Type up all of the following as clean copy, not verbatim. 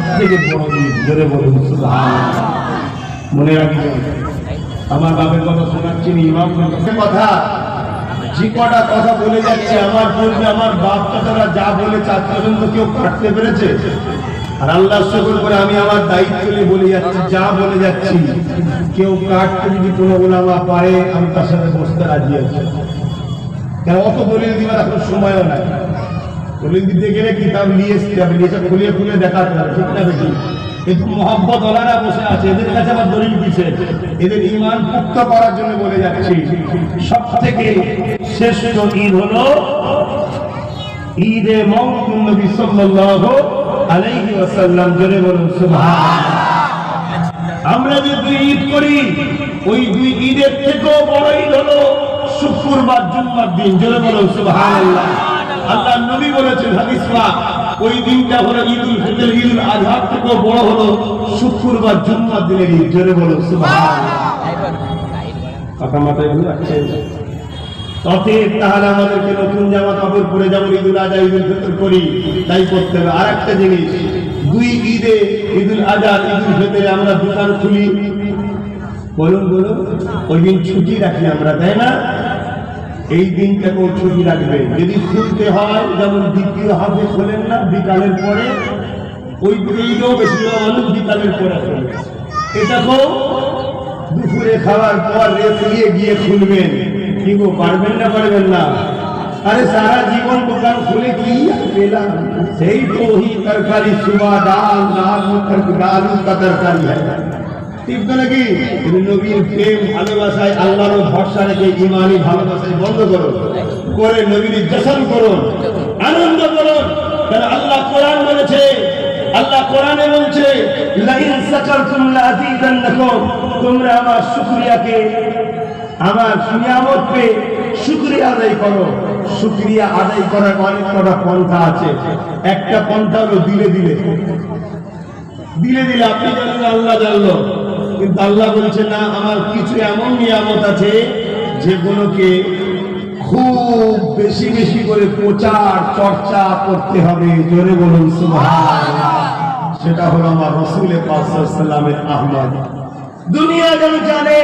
সবথেকে বড় ঈদ। জোরে বলুন সুবহানাল্লাহ। মনে রাখবেন, আমার বাপের কথা শোনাচ্ছেন, ইমাম কথা যে কটা কথা বলে যাচ্ছে, আমার পূর্বে আমার বাপ চাচারা যা বলেছে আজ পর্যন্ত কেউ কাটতে পেরেছে? আর আল্লাহ শুকর করে আমি আমার দায়িত্ব নিয়ে বলে যাচ্ছি, যা বলে যাচ্ছি কেউ কাটতে যদি কোনো ওলামা পারে আমি তার সাথে বসতে রাজি আছি। কেন অত দলিল দিবার এখন সময়ও নাই। দলিল দিতে গেলে কিতাব নিয়ে এসতে হবে, নিয়ে খুলে খুলে দেখাতে হবে, ঠিক না বেশি? কিন্তু মোহাম্মদ ওলারা বসে আছে, এদের কাছে আবার দলিল দিচ্ছে, এদের ঈমান পুক্ত করার জন্য বলে যাচ্ছি। সব থেকে শ্রেষ্ঠ ঈদ হলো ঈদে মওলিদুন নবী সাল্লাল্লাহু আলাইহি ওয়াসাল্লাম। জোরে বলুন সুবহানাল্লাহ। আমরা যে দুই ঈদ করি, ওই দুই ঈদের থেকেও বড় ঈদ হলো শুক্রবার জুম্মার দিন। জোরে বলুন সুবহানাল্লাহ। আল্লাহ নবী বলেছেন হাদিস পাক, ওই দিনটা হলো ঈদুল ফিতর, ঈদুল আযহা থেকেও বড় হলো শুক্রবার জুম্মার দিনের ঈদ। জোরে বলুন সুবহানাল্লাহ। কথা মাথায় রাখছেন? অতএব তাহলে আমাদেরকে নতুন জামা কাপড় পরে যেমন ঈদুল আযহা ঈদুল ফিতর করি তাই করতে হবে। আর একটা জিনিস, দুই ঈদে ঈদুল আযহা ঈদুল ফিতরে আমরা দোকান খুলি, বলুন বলুন, ওই দিন ছুটি রাখি আমরা, তাই না? এই দিনটাকেও ছুটি রাখবে। যদি খুলতে হয়, যেমন দ্বিতীয় হাফে খোলেন না বিকালের পরে, ওই ঈদেও বেশিরভাগ মানুষ বিকালের পরে খোলে। এটাকেও দুপুরে খাওয়ার পর রেস্ট নিয়ে গিয়ে খুলবেন। কি গো, পারবেন না? পারবেন না? আরে সারা জীবন দোকান খুলে কি পেলাম? সেই তো ওই তরকারি, সুবা ডাল, আলু কা তরকারি হয়, ঠিক তো নাকি? নবীর প্রেম ভালোবাসায়, আল্লাহর ভরসা রেখে ইমানি ভালোবাসায় বন্ধ করুন, করে নবীর জশন করুন, আনন্দ করুন। কারণ আল্লাহ কোরআন বলেছে, আল্লাহ কোরআনে বলছে, লাইন শাকারতুম লাযীদান্নাকুম, তোমরা আমার শুকরিয়াকে, আমার নিয়ামত পেয়ে শুকরিয়া আদায় করো। শুকরিয়া আদায় করার অনেক কটা পন্থা আছে। একটা পন্থা হলো দিলে দিলে দিলে দিলে আপনি জানেন, আল্লাহ জানলো, কিন্তু আল্লাহ বলছে না, আমার কিছু এমন নিয়ামত আছে যেগুলোকে খুব বেশি বেশি করে প্রচার চর্চা করতে হবে। জোরে বলুন সুবহানাল্লাহ। সেটা হলো আমার রাসূলের পাক সাল্লাল্লাহু আলাইহি ওয়াসাল্লামের আহমদ। দুনিয়া যেন জানে,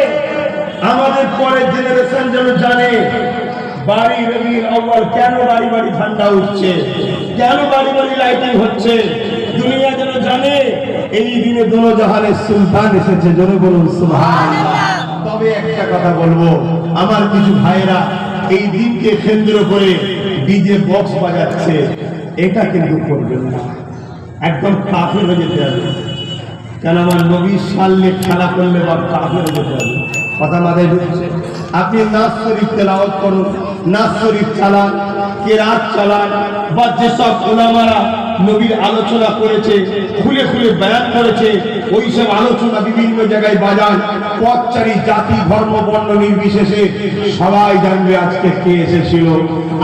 আমাদের পরের জেনারেশন যেন জানে, বাড়ি রবিউল আউয়াল কেন বাড়ি বাড়ি ঠান্ডা উঠছে, কেন বাড়ি বাড়ি লাইটিং হচ্ছে। দুনিয়া যেন জানে এই দিনে দোনো জাহানের সুলতান এসেছে। জোরে বলুন সুবহানাল্লাহ। তবে একটা কথা বলবো, আমার কিছু ভাইরা এই দিনকে কেন্দ্র করে ডিজে বক্স বাজাচ্ছে, এটা কিন্তু করবেন না, একদম কাফের হয়ে যেতে হবে। কেন আমার নবীর সামনে খেলা করলে বা কাফের হয়ে যেতে হবে। কথা মাথায় ঢুকছে? আপনি নাজ শরীফ তেলাওয়াত করুন, নাজ শরীফ চালান, কেরাত চালান, বা যেসব উলামারা নবীর আলোচনা করেছে, খুলে খুলে বয়ান করেছে, ওই সব আলোচনা বিভিন্ন জায়গায় বাজান। পথচারী জাতি ধর্ম বর্ণ নির্বিশেষে সবাই জানবে আজকে কে এসেছিল।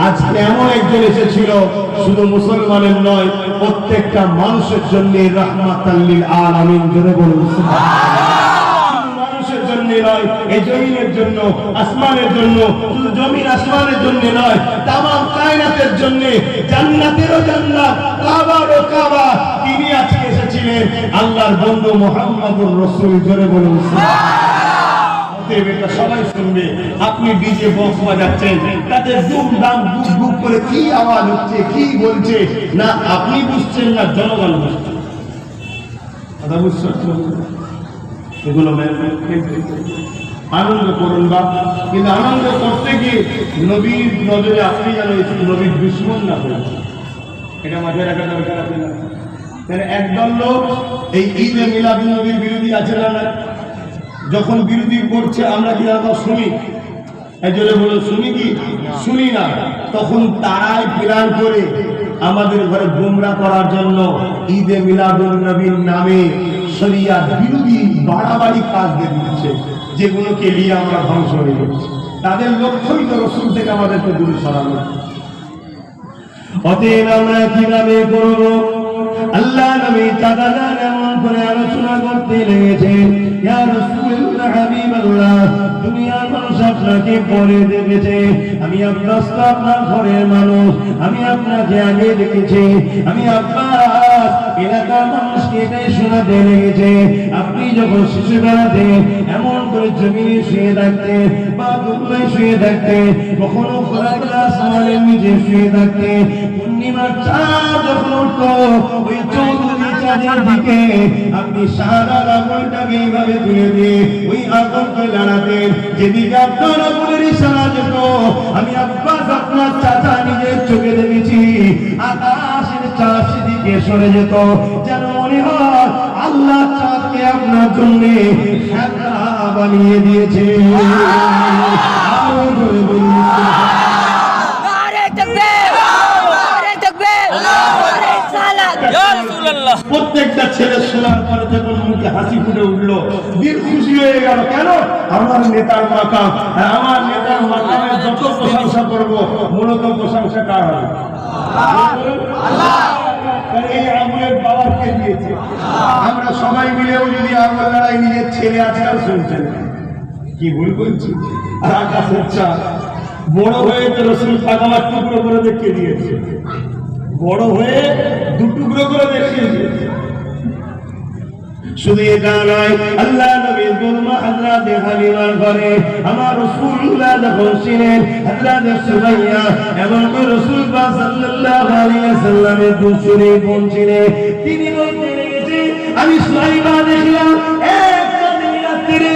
আজকে এমন একজন এসেছিল, শুধু মুসলমানের নয়, প্রত্যেকটা মানুষের জন্য রাহমাতাল লিল আলামিন। জোরে বলুন সুবহানাল্লাহ। মানুষের জন্য নয়, এই জমিনের জন্য, আসমানের জন্য, শুধু জমিন আসমানের জন্য নয়, তামাম কায়নাতের জন্য, জান্নাতেরও জান্নাত, কাবারও কাবা, তিনি আজকে এসেছিলেন আল্লাহর বন্ধু মুহাম্মদুর রাসূল। জোরে বলুন সুবহানাল্লাহ। এটা সবাই শুনবে। আপনি ডিজে বক্স বাজাচ্ছেন, তাতে দুম দাম বুক বুক করে কি আওয়াজ হচ্ছে, কি বলছে, না আপনি বুঝছেন না জনগণ বুঝছে। কথা বুঝছেন? এগুলো আনন্দ করুন বা, কিন্তু আনন্দ করতে গিয়ে নবীর নজরে আপনি যেন নবীর দুশমন না হয়ে, এটা মাথায় রাখা দরকার আছে না? একদল লোক এই ঈদে মিলাদুন নবীর বিরোধী আছে না? যখন বিরোধী করছে আমরা কি আমরা শুনি? এজন্য বলে শুনি কি শুনি না? তখন তারাই প্ল্যান করে আমাদের ঘরে গোমরা করার জন্য ঈদে মিলাদুন নবীর নামে শরিয়াত বিরোধী বাড়াবাড়ি কাজ দিয়ে দিচ্ছে, যেগুলোকে নিয়ে আমরা ধ্বংস হয়ে যাচ্ছি। তাদের লক্ষ্যই তো রাসূল থেকে আমাদেরকে দূরে সরানো। অতএব আমরা কিভাবে করব? আল্লাহ নবী তাআলা এমন করে আলোচনা করতে লেগেছেন, ইয়া রাসূলুল্লাহ হাবিবাল্লাহ, দুনিয়ার মানুষ আপনাকে পরে দেখেছে, আমি আপনার ঘরের মানুষ, আমি আপনাকে আগে দেখেছি, আমি আপনার এলাকার মানুষকে এটাই শোনাতে লেগেছে, আপনি যখন শিশুবেলাতে এমন করে জমিনে শুয়ে থাকতেন বা দুর্গায় শুয়ে থাকতেন, কখনো খোলা আসমানের নিচে শুয়ে থাকতেন, পূর্ণিমার চাঁদ যখন উঠতো ওই চৌধুরী চাঁদের দিকে আপনি সাদা আগুনটাকে এইভাবে তুলে দিয়ে ওই আগুনকে দাঁড়াতেন, যেদিকে আপনার আগুনের ইশারা যেত। আমি আব্বাস আপনার চাচা নিজের চোখে দেখেছি, আকাশের চাঁদ সেদিকে সরে যেত, যেন মনে হয় আল্লাহ চাঁদকে আপনার জন্য খেলা বানিয়ে দিয়েছে। প্রত্যেকটা ছেলে শোনার পরে যখন মুখে হাসি ফুটে উঠলো, দিল খুশি হয়ে গেল। কেন? আমার নেতার মাকাম, আমার নেতার মাকামে যত প্রশংসা করবো, মূলত প্রশংসা কার হবে? এই আগুনের বাবাকে দিয়েছে। আমরা সবাই মিলেও যদি আগুন লড়াই, নিজের ছেলে আজকাল শুনছেন কি ভুল বলছি, আর আকাশের চাঁদ বড় হয়ে তো রসুল পাকামার টুকরো করে দেখিয়ে দিয়েছে, বড় হয়ে দু টুকরো করে দেখিয়ে দিয়েছে। শুধু এটা নয়, আল্লাহ নবীর গুরমা হযরত হালিমার ঘরে আমার রাসূলুল্লাহ যখন ছিলেন, হযরত সুমাইয়া এবং রাসূল পাক সাল্লাল্লাহু আলাইহি ওয়াসাল্লামের দুশরে বোন ছিলেন। তিনি বলতে লেগেছে, আমি সুমাইয়া দেখলাম একটা রাত্রে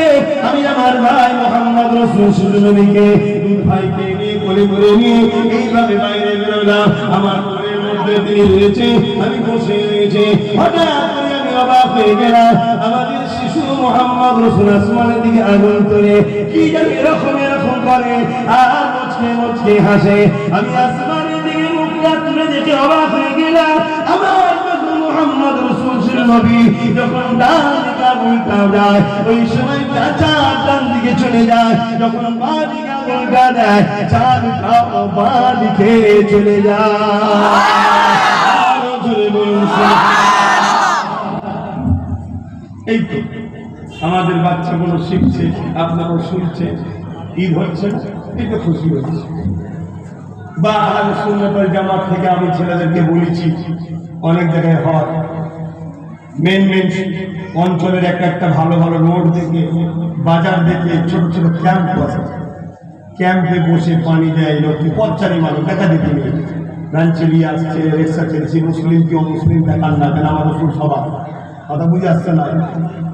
আমি আমার ভাই মুহাম্মদ রাসূল নবীকে দুই ভাইকে নিয়ে কোলে করে নিয়ে এইভাবে বাইরে বেরোলাম। আমার ঘরের মধ্যে তিনি রয়েছে, আমি বসে রয়েছে। হঠাৎ করে আমি অবাক হয়ে গেলাম, আমাদের শিশু মুহাম্মদ রাসূল আসমানের দিকে আগুন তোলে, কি জানি এরকম করে আর মুচকে মুচকে হাসে। আমি আসমানের দিকে মুখটা তুলে দেখে অবাক হয়ে গেলাম, আমার মুহাম্মদ রাসূল নবী যখন ডান দিকে উল্টা যায়, ওই সময় চাচা ডান দিকে চলে যায়, যখন বাঁ দিকে উল্টা দেয়, চাচাও বাঁ দিকে চলে যায়। এই তো আমাদের বাচ্চাগুলো শিখছে, আপনারাও শুনছে, ঈদ হচ্ছে, এই তো খুশি হচ্ছে। বা আহলে সুন্নাত ওয়াল জামাত থেকে আমি ছেলেদেরকে বলেছি, অনেক জায়গায় হয়, মেন অঞ্চলের একটা ভালো ভালো রোড দেখে, বাজার দেখে ছোট ছোট ক্যাম্প বসে, ক্যাম্পে বসে পানি দেয়, লোককে পথচারী মানুষ দেখা দেখে নিয়ে ভ্যান চালিয়ে আসছে, রিক্সা চলছে, মুসলিম কি অমুসলিম দেখান না কেন, আমার রসুল সবার কথা বুঝে আসছে না।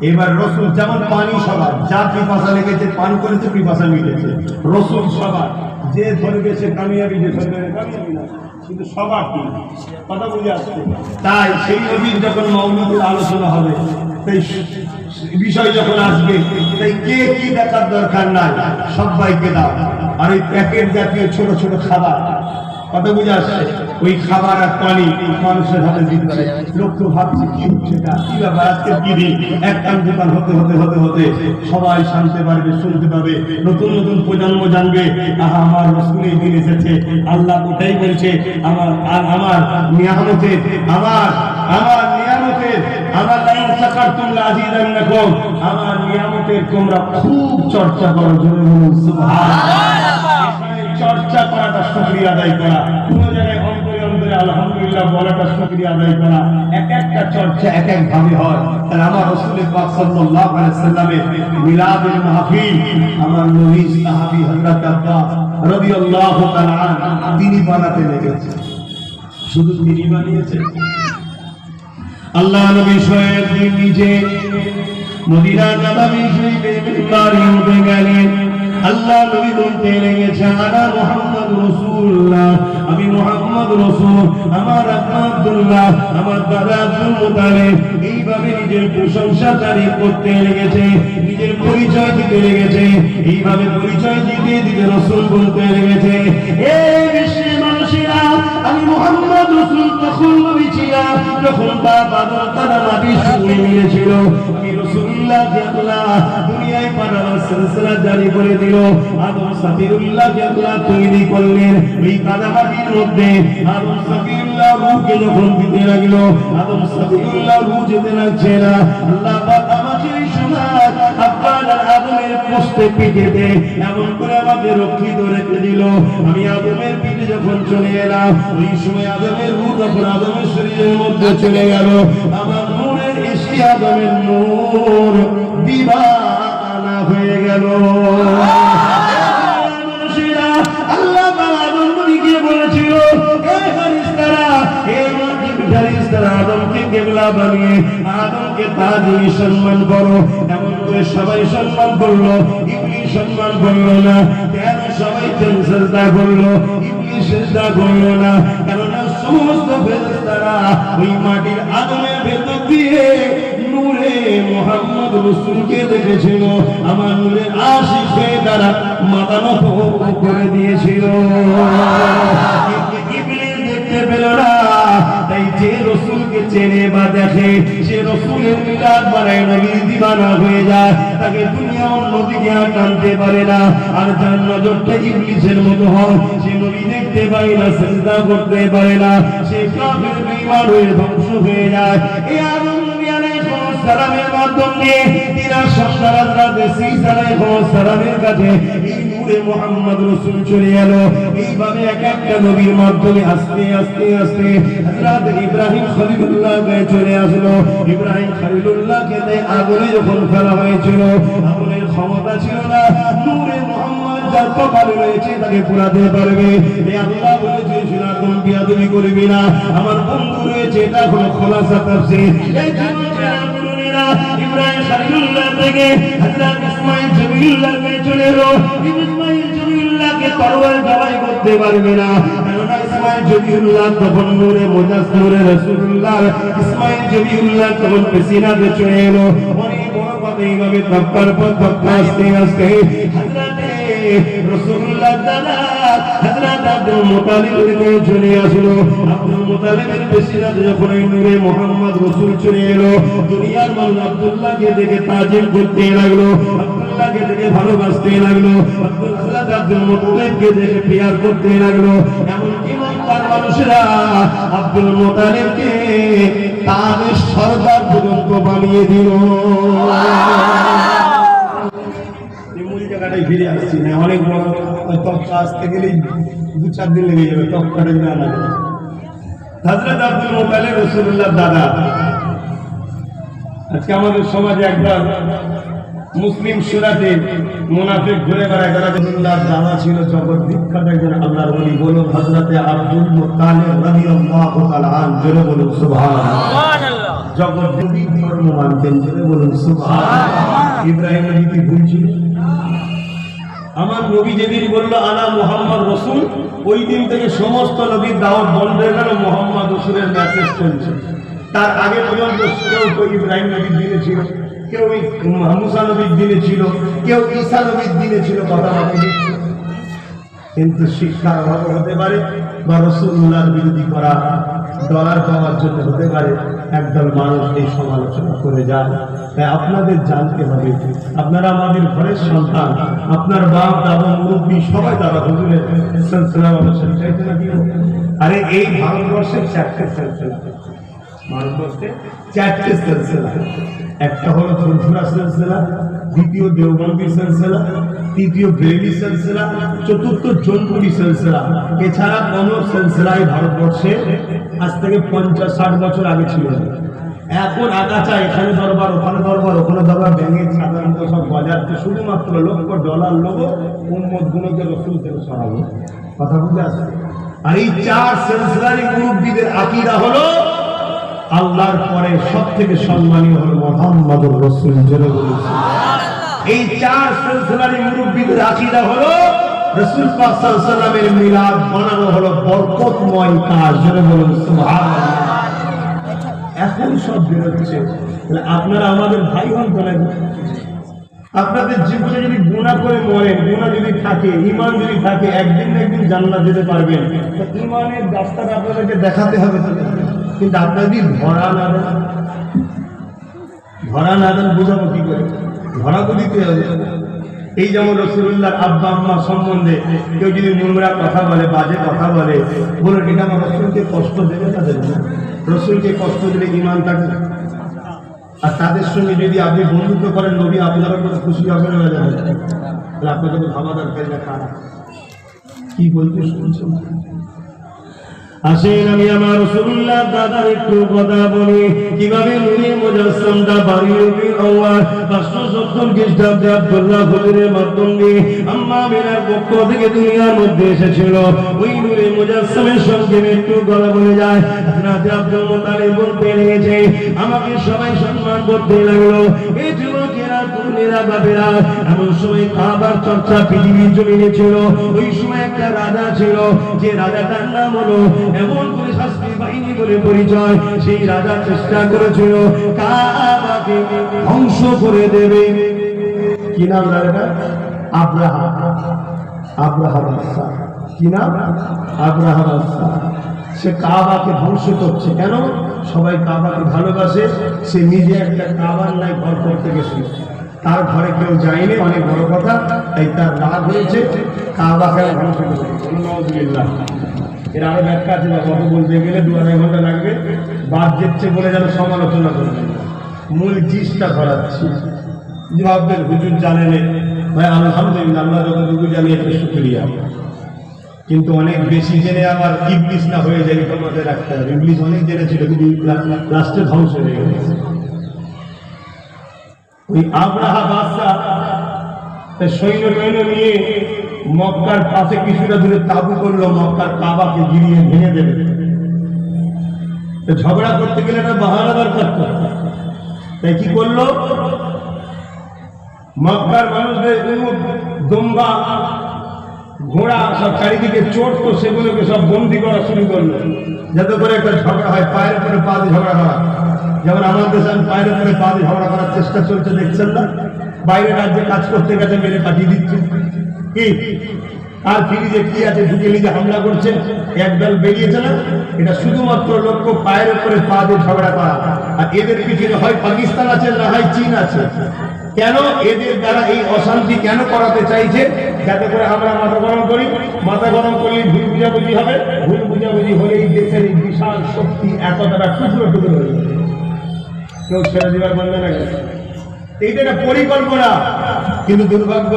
এবার রসুল যেমন পানি সবার, যা পিপাসা লেগেছে পান করেছে, পিপাসা মিটেছে, রসুল সবার, যে ধরবে সে কামিয়াবি, যে ধরবে কামিয়াবি না, কিন্তু সবার কি কথা বুঝে আসছে। তাই সেই নবীর যখন মাওলিদের আলোচনা হবে, তাই বিষয় যখন আসবে, তাই কে কি দেখার দরকার নাই, সবাইকে দাও। আর ওই প্যাকেট জাতীয় ছোট ছোট খাবার, কথা বুঝে আসছে, ওই খাবার আর পানি মানুষের হাতে দিচ্ছে, লোক তো ভাবছে কি হচ্ছে, কি ব্যাপার, আজকে কি দিন, একটা দোকান হতে হতে হতে হতে সবাই শান্তি পারবে, শুনতে পাবে, নতুন নতুন প্রজন্ম জানবে, আহা আমার রাসূল এই দিন এসেছে। আল্লাহ ওটাই বলছে, আমার নিয়ামতে, আমার নিয়ামতের, আমার লাইন শাকারতুম লাযিদান্নাকুম, আমার নিয়ামতের তোমরা খুব চর্চা করো, জোরে বলুন সুবহানাল্লাহ। চর্চা করাটা শুকরিয়া আদায় করা, কোন জায়গায় অন্তরে অন্তরে আলহামদুলিল্লাহ বলাটা শুকরিয়া আদায় করা, এক একটা চর্চা এক এক ভাবে হয়। তাহলে আমার রাসূল পাক সাল্লাল্লাহু আলাইহি ওয়াসাল্লামের মিলাদের মাহফিল আমার নবী সাহাবী হযরত আব্বাস রাদিয়াল্লাহু তাআলা আনহু তিনি বানাতে লেগেছে। শুধু তিনি বানিয়েছেন, আল্লাহ নবী স্বয়ং নিজে মদিনা নববী শরীফে মিম্বারে উঠে গেলেন। আল্লাহ নবী বলতে লেগেছে, আনা মুহাম্মদ রাসূলুল্লাহ, আমি মুহাম্মদ রাসূল, আমার আব্বা আব্দুল্লাহ, আমার দাদা আব্দুল মুতালিব। এইভাবে নিজের প্রশংসা তারিফ করতে লেগেছে, নিজের পরিচয় দিতে লেগেছে। এইভাবে পরিচয় দিতে দিতে রাসূল বলতে লেগেছে, এই বিশ্বের মানুষেরা, আমি মুহাম্মদ রাসূল তখন নবী ছিলাম যখন বাবা তারা মাটি শুয়ে নিয়েছিল। আমি রাসূলুল্লাহকে আল্লাহ দুনিয়ায় পাঠানোর সিলসিলা জারি করে দিল। আদম সাফিউল্লাহকে আল্লাহ তৈরি করলেন ওই কাদামাটির মধ্যে। আদম সাফিউল্লাহ রূহকে যখন দিতে লাগলো, আদম সাফিউল্লাহ রূহ যেতে লাগছে না। আল্লাহ পাক আমাকে এই সময় আপনার আদমের পোস্তে পিঠেতে এমন করে আমাকে রক্ষিত রেখে দিল। আমি আদমের পিঠে যখন চলে এলাম, ওই সময় আদমের রূহ তখন আদমের শরীরের মধ্যে চলে গেল। আমার নূরের সেই আদমের নূর দিবানা হয়ে গেল। আল্লাহ আদম নবীকে বলেছিল, হে ফেরেশতারা, হে ফেরেশতারা, আদমকে কিবলা বানিয়ে আদমকে তাজিম সম্মান করো। এমন করে সবাই সম্মান করলো, ইবলিস সম্মান করলো না। কেন সবাই সিজদা করলো, ইবলিস সিজদা করলো না? কেননা সমস্ত ফেরেশতারা ওই মাটির আদমের ভেতর দিয়ে নূরে মুহাম্মদ রাসূলকে দেখেছিল। আমার নূরে আশিক হয়ে তারা মাথা নত করে দিয়েছিল। ইবলিস দেখতে পেল না, তাই যে রাসূলকে চেনে বা দেখে সে রাসূলের মিলাদ বানায় নবীর দিওয়ানা হয়ে যায়। তাকে দুনিয়া অন্যদিকে আর টানতে পারে না। আর যার নজরটা ইবলিসের মতো হয়, সে নবী দেখতে পারে না, সিজদা করতে পারে না, সে কাফের বেঈমান হয়ে ধ্বংস হয়ে যায়। এই আদম নবী আলাইহিস সালামের মাধ্যমে তিনা সন্তান হযরত ঈসা আলাইহিস সালামের কাছে এই নূরে মুহাম্মদ রাসূল চলে এলো। এইভাবে এক একটা নবীর মাধ্যমে আস্তে আস্তে আস্তে হযরত ইব্রাহিম খলিলুল্লাহ চলে আসলো। ইব্রাহিম খলিলুল্লাহকে আগুনে যখন ফেলা হয়েছিল, আগুনের ক্ষমতা ছিল না, নূরে মুহাম্মদ যার কপালে রয়েছে তাকে পুরাতে পারবে। এই আল্লাহ বলেছে, শোনা তুমি বিয়াদবি করবি না, আমার বন্ধু রয়েছে। এটা হলো খোলাসা তাফসীর। এই জন্য ইব্রাহিম খলিলুল্লাহ থেকে হযরত ইসমাঈল জবিউল্লাহকে চলে এলো। ইসমাঈল জবিউল্লাহকে তরবারি জবাই করতে পারবে না, কেননা ইসমাঈল জবিউল্লাহ তখন নূরে মুজাসসিরে রাসূলুল্লাহ। ইসমাঈল জবিউল্লাহ তখন পেছিনাতে চলে এলো। অনেক বড় কথা, এইভাবে তক্কার পর তক্কা আস্তে আস্তে হযরত রাসূলুল্লাহ দাদা হযরত আব্দুল মুত্তালিবকে চলে আসলো। আব্দুল মুত্তালিবের পেছিনাতে যখন নূরে মুহাম্মদ রাসূল চলে এলো, দুনিয়ার মানুষ আব্দুল্লাহকে দেখে তাজিম করতে লাগলো, আব্দুল্লাহকে দেখে ভালোবাসতে লাগলো, আব্দুল মুত্তালিবকে দেখে প্যার করতে লাগলো। এমনকি মক্কার মানুষেরা আব্দুল মুত্তালিবকে তাদের সরদার পর্যন্ত বানিয়ে দিল। জায়গাটায় ফিরে আসছি না, অনেক বড় তক্কা আসতে গেলেই 2-4 দিন লেগে যাবে, তক্কাটা না লাগে। হযরত আব্দুল মুত্তালিব রাসূলুল্লাহর দাদা। আজকে আমাদের সমাজে একবার মুসলিম সুরাতে মুনাফিক ঘুরে বেড়ায়, যারা রাসূলুল্লাহর দাদা ছিল জগৎ বিখ্যাত একজন আল্লাহর ওলি। বলুন হযরত আব্দুল মুত্তালিব রাদিয়াল্লাহু তাআলা আনহু। জোরে বলুন সুবহানাল্লাহ। জগৎ নবী ধর্ম মানতেন, জোরে বলুন সুবহানাল্লাহ। ইব্রাহিম নবী কি ভুল ছিল? আমার নবী যেদিন বললো আনা মুহাম্মদ রাসূল, ওই দিন থেকে সমস্ত নবীর দাওয়াত বন্ধ হয়ে গেল, মুহাম্মদ রাসূলের মেসেজ চলছে। তার আগে পর্যন্ত কেউ ইব্রাহিম নবীর দিনে ছিল, কেউ মুসা নবীর দিনে ছিল, কেউ ঈসা নবীর দিনে ছিল, কথা বলে। কিন্তু শিক্ষার অভাবে হতে পারে, বা রাসূলুল্লাহর বিরোধী করা ডলার পাওয়ার জন্য হতে পারে একদল মানুষ এই সমালোচনা করে যায়। তাই আপনাদের জানতে হবে, আপনারা আমাদের ঘরের সন্তান, আপনার বাপ দাদা মুরব্বী সবাই তারা হুজুরের সিলসিলা অনুসরণ চাইতে নাকি? আরে এই ভারতবর্ষের 4টে সিলসিলা, ভারতবর্ষে 4টে সিলসিলা। একটা হলো ফুরফুরা সিলসিলা, দ্বিতীয় দেওবন্দি সিলসিলা, তৃতীয় বেরেলি সিলসিলা, চতুর্থ জৌনপুরি সিলসিলা। এছাড়া কোন সিলসিলাই ভারতবর্ষে আজ থেকে 50-60 বছর আগে ছিল না। এখন আগাছা, এখানে দরবার, ওখানে দরবার, ওখানে দরবার, ব্যাঙে সাধারণত সব বাজারতে শুধুমাত্র $1,00,000 লোক উম্মত গুলোকে রাসূল থেকে সরাবো, কথা বুঝে আসছে। আর এই 4 সিলসিলার মুরব্বিদের আকীদা হলো আল্লাহর পরে সবথেকে সম্মানীয় হলো মুহাম্মদুর রাসূল। জোরে বলুন সুবহানাল্লাহ। এই 4 সিলসিলার মুরব্বিদের আকীদা হলো রাসূল পাক সাল্লাল্লাহু আলাইহি ওয়াসাল্লামের মিলাদ বানানো হলো বরকতময় কাজ। জোরে বলুন সুবহানাল্লাহ। এখন সব বেরোচ্ছে, তাহলে আপনারা আমাদের ভাই হন তো নাকি? আপনাদের জীবনে যদি গুনাহ করে মরেন, গুনাহ যদি থাকে, ঈমান যদি থাকে, একদিন না একদিন জান্নাত যেতে পারবেন। তো ঈমানের রাস্তাটা আপনাদেরকে দেখাতে হবে। কিন্তু আপনারা যদি ধরা না দেন বোঝাবো কি করে? ধরা তো দিতে হবে। এই যেমন রাসূলুল্লাহর আব্বা আম্মা সম্বন্ধে কেউ যদি নোংরা কথা বলে, বাজে কথা বলে, বলুন এটা আমার রাসূলকে কষ্ট দেবে না দেবে না? রাসূলকে কষ্ট দিলে ঈমান থাকে। আর তাদের সঙ্গে যদি আপনি বন্ধুত্ব করেন, নবী আপনার উপরে খুশি হবে না যাবে? তাহলে আপনাকে তো ভাবা দরকার না খারাপ কি বলতে শুনছেন। আসেন আমি আমার রাসূলুল্লাহ দাদার একটু কথা বলি, কিভাবে নূরে মুজাসসাম সন্তানটা বাড়িয়ে আল্লাহ 570 খ্রিস্টাব্দে আব্দুল্লাহ খলিলের মাধ্যমে আম্মা আমিনার পক্ষ থেকে দুনিয়ার মধ্যে এসেছিল। ওই নূরে মুজাসসামের সঙ্গে একটু গলা বলে যায়। হযরত আব্দুল মুত্তালিব বলতে লেগেছে, আমাকে সবাই সম্মান করতে লাগলো। এই যুবকেরা, তরুণেরা, বাবেরা, এমন সময় কাবার চর্চা পৃথিবীর জমিনে ছিল। ওই সময় একটা রাজা ছিল, যে রাজাটার নাম হলো এমন করে শাস্ত্রী বাহিনী বলে পরিচয়। সেই রাজা চেষ্টা করেছিল কাবাকে ধ্বংস করে দেবে। কি নাম রাজাটা? আব্রাহা। আব্রাহা বাদশাহ। কি নাম? আব্রাহা বাদশাহ। সে কাবাকে ধ্বংস করছে। কেন? সবাই কাবাকে ভালোবাসে, সে নিজে একটা কাবার নাই ঘর করতে গেছিল। তার ঘরে কেউ যায়নি, অনেক বড় কথা, তাই তার রাগ হয়েছে, কাবাকে ধ্বংস করেছে। এর আরো ব্যাখ্যা আছে, কথা বলতে গেলে 2-2.5 ঘন্টা লাগবে। বাদ যাচ্ছে বলে যেন সমালোচনা করবে, মূল জিসটা ধরাচ্ছি। যে ভাববেন হুজুর জানেন, ভাই আলহামদুলিল্লাহ, আল্লাহ যতটুকু জানি একটা শুকরিয়া, কিন্তু অনেক বেশি জেনে আবার ইবলিস না হয়ে যায়, এটা মাথায় রাখতে হবে। ইবলিস অনেক জেনেছিল, কিন্তু লাস্টে ধ্বংস হয়ে গেছে। ওই আব্রাহা বাদশাহ সৈন্য নিয়ে মক্কার পাশে কিছুটা দূরে তাবু করলো, মক্কার কাবাকে গিরিয়ে ভেঙে দেবে। ঝগড়া করতে গেলে একটা বাহানা দরকার, তাই কি করলো, মক্কার মানুষদের উট, দুম্বা, ঘোড়া সব চারিদিকে চোট, তো সেগুলোকে সব বন্দি করা শুরু করলো, যাতে করে একটা ঝগড়া হয়, পায়ের উপরে পা দিয়ে ঝগড়া করা। যেমন আমাদের দেশে পায়ের উপরে পা দিয়ে ঝগড়া করার চেষ্টা চলছে, দেখছেন না? বাইরে রাজ্যে কাজ করতে গেছে, মেরে পাঠিয়ে দিচ্ছে। কি আর ফিরিজে কি আছে, ঢুকে নিজে হামলা করছে, একদল বেরিয়েছে না? এটা শুধুমাত্র লক্ষ্য পায়ের উপরে পা দিয়ে ঝগড়া করা। আর এদের পিছনে হয় পাকিস্তান আছে, না হয় চীন আছে। কেন? এদের দ্বারা এই অশান্তি কেন করাতে চাইছে? যাতে করে আমরা মাথা গরম করি। মাথা গরম করলে ভুল বুঝাবুঝি হবে, ভুল বুঝাবুঝি হলে এই দেশের এই বিশাল শক্তি একতাটা টুকরো টুকরো হয়ে যাবে। কেউ ছেড়ে দেওয়ার বলবে না, এইটা একটা পরিকল্পনা। কিন্তু দুর্ভাগ্য,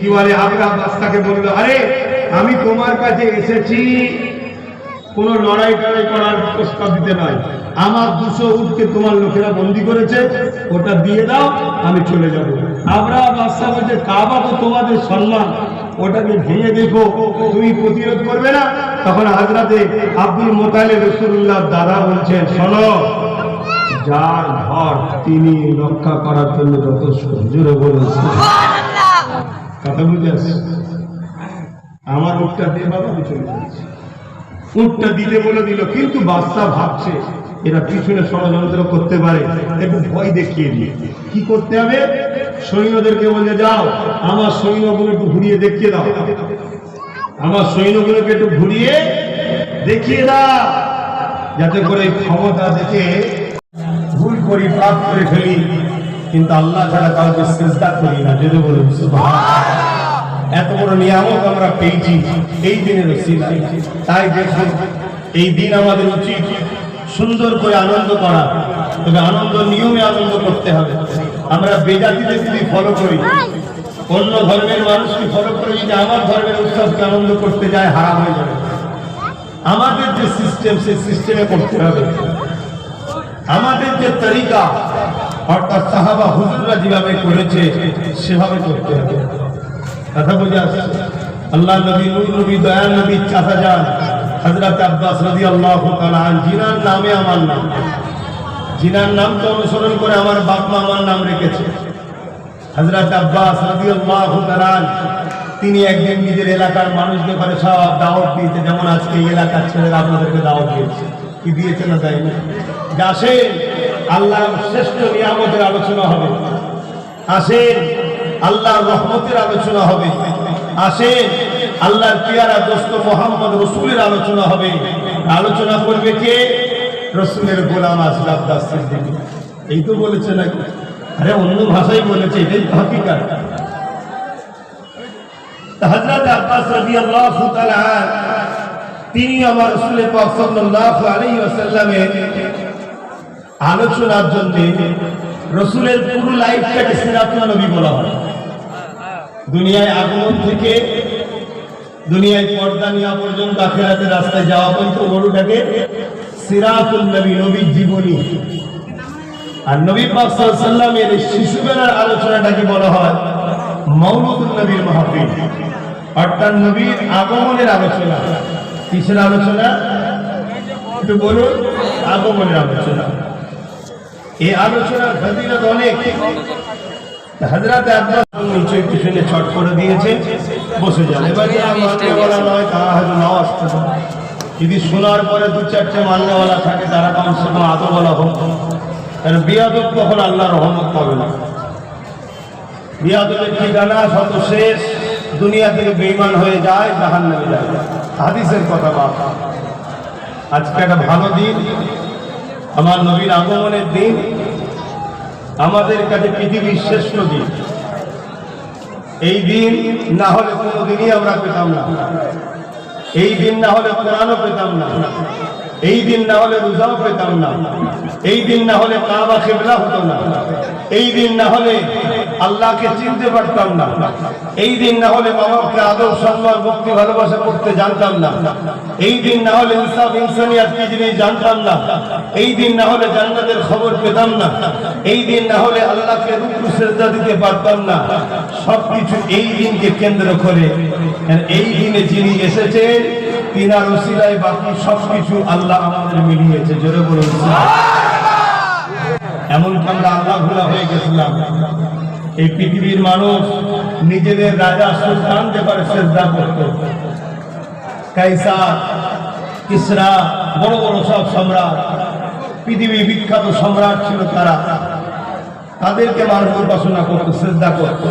কি বলে, আব্রাহা বাদশাকে বললো, আরে আমি তোমার কাছে এসেছি কোন লড়াই টড়াই করার প্রস্তাব দিতে নয়, আমার 200 উটকে তোমার লোকেরা বন্দী করেছে, ওটা দিয়ে দাও, আমি চলে যাব। আব্রাহা বাদশাহ বলছে, কাবা তো তোমাদের সম্মান, ওটাকে ভেঙে দেখো, তুমি প্রতিরোধ করবে না? তখন হযরতে আব্দুল মুত্তালিব রাসূলুল্লাহর দাদা বলছেন, শোনো, যার ঘর তিনি রক্ষা করার জন্য যথেষ্ট। জোরে বলুন সুবহানাল্লাহ। কথা বুঝে আসছে? আমার উটটা দিয়ে বাবা আমি চলে যাচ্ছি। উটটা দিতে বলে দিল, কিন্তু বাদশা ভাবছে এরা পিছনে ষড়যন্ত্র করতে পারে, একটু ভয় দেখিয়ে দিয়ে কি করতে হবে, সৈন্যদেরকে বলে, যাও আমার সৈন্যগুলো একটু ঘুরিয়ে দেখিয়ে দাও, আমার সৈন্যগুলোকে একটু ঘুরিয়ে দেখিয়ে দাও, যাতে করে ক্ষমতা দেখে ভুল করি, পাপ করে ফেলি, কিন্তু আল্লাহ ছাড়া কাউকে সিজদা করি না। যদি বলুন সুবহানাল্লাহ। এত বড় নিয়ামত আমরা পেয়েছি এই দিনের ওসিলায়। তাই দেখুন, এই দিন আমাদের উচিত সুন্দর করে আনন্দ করা, তবে আনন্দ নিয়মে আনন্দ করতে হবে। আমরা বেজাতিদের যদি ফলো করি, অন্য ধর্মের মানুষকে ফলো করে যদি আমার ধর্মের উৎসবকে আনন্দ করতে যায়, হারাম হয়ে যাবে। আমাদের যে সিস্টেম, সেই সিস্টেমে করতে হবে। আমাদের যে তরিকা, অর্থাৎ সাহাবা হুজুররা যেভাবে করেছে সেভাবে করতে হবে। কথা বুঝে আসছে? আল্লাহ নবী, নূর নবী, দয়াল নবী, চাচা যান হযরত আব্বাস রাদিয়াল্লাহু তাআলা আনহু, জিনার নামে আমার নাম, জিনার নামকে অনুসরণ করে আমার বাপ মা আমার নাম রেখেছে। হযরত আব্বাস রাদিয়াল্লাহু তাআলা তিনি একদিন নিজের এলাকার মানুষদের ঘরে সব দাওয়াত দিয়েছে, যেমন আজকে এই এলাকার ছেলেরা আপনাদেরকে দাওয়াত দিয়েছে। কি দিয়েছে না তাই না? আসেন, আল্লাহর শ্রেষ্ঠ নিয়ামতের আলোচনা হবে, আসেন আল্লাহর রহমতের আলোচনা হবে, আসেন আল্লাহর পিয়ারা দোস্ত মুহাম্মদ রাসূলের আলোচনা হবে। আলোচনা করবে কে? রাসূলের গোলাম আসলাফ দাস সিদ্দিক। এই তো বলেছে নাকি? আরে অন্য ভাষায় বলেছে, এটাই হাকিকত। হযরত আব্বাস রাদিয়াল্লাহু তাআলা তিনি আমার রাসূল পাক সাল্লাল্লাহু আলাইহি ওয়াসাল্লামের আলোচনার জন্য, রাসূলের পুরো লাইফটাকে সিরাতুন নবী বলা হয়। দুনিয়ায় আগমন থেকে দুনিয়ায় পর্দা নেওয়া পর্যন্ত, আখিরাতের রাস্তায় যাওয়া পর্যন্ত ওরটাকে সিরাতুন নবী, নবীর জীবনী। আর নবী পাক সাল্লাল্লাহু আলাইহি ওয়াসাল্লামের শিশুবেলার আলোচনাটাকে বলা হয় মাউলুদুন নবীর মাহফিল, অর্থাৎ নবীর আগমনের আলোচনা। কিসের আলোচনা একটু বলুন? আগমনের আলোচনা। এই আলোচনার ফজিলত অনেক। হযরত আব্বাস নিচে পিছনে ছট করে দিয়েছে, বসে যান। এবার যারা মাননেওয়ালা নয় তারা হয়তো নাও আসতে পারে। যদি শোনার পরে দু চারটে মাননেওয়ালা থাকে তারা কমসে কম আদবওয়ালা হোক, কারণ বিয়াদব কখন আল্লাহর রহমত পাবে না। বিয়াদবের ঠিকানা শত শেষ, দুনিয়া থেকে বেঈমান হয়ে যায়, জাহান্নামে যায়। হাদিসের কথা বাবা। আজকে একটা ভালো দিন, আমার নবীর আগমনের দিন, আমাদের কাছে পৃথিবীর শ্রেষ্ঠ দিন। এই দিন না হলে কোনোদিনই আমরা পেতাম না, এই দিন না হলে কোরআনও পেতাম না, এই দিন না হলে রোজাও পেতাম না, এই দিন না হলে কাবা কিবলা হতো না, এই দিন না হলে আল্লাহকে চিনতে পারতাম না, এই দিন না হলে মা বাবাকে আদর সম্মান ভক্তি ভালোবাসা করতে জানতাম না, এই দিন না হলে ইনসাফ ইনসানিয়াত কি জিনিস জানতাম না, এই দিন না হলে জান্নাতের খবর পেতাম না, এই দিন না হলে আল্লাহকে রুকু সিজদা দিতে পারতাম না। সবকিছু এই দিনকে কেন্দ্র করে, এই দিনে যিনি এসেছেন তিনার ওসিলায় বাকি সবকিছু আল্লাহ আমাদের মিলিয়েছে। জোরে বলুন এমনকি আমরা আল্লাহ ভোলা হয়ে গেছিলাম। এই পৃথিবীর মানুষ নিজেদের রাজা সুলতান ব্যাপারে শ্রদ্ধা করত। কাইসার, কিসরা, বড় বড় সব সম্রাট, পৃথিবীর বিখ্যাত সম্রাট ছিল তারা, তাদেরকে মানুষ উপাসনা করত, শ্রদ্ধা করত।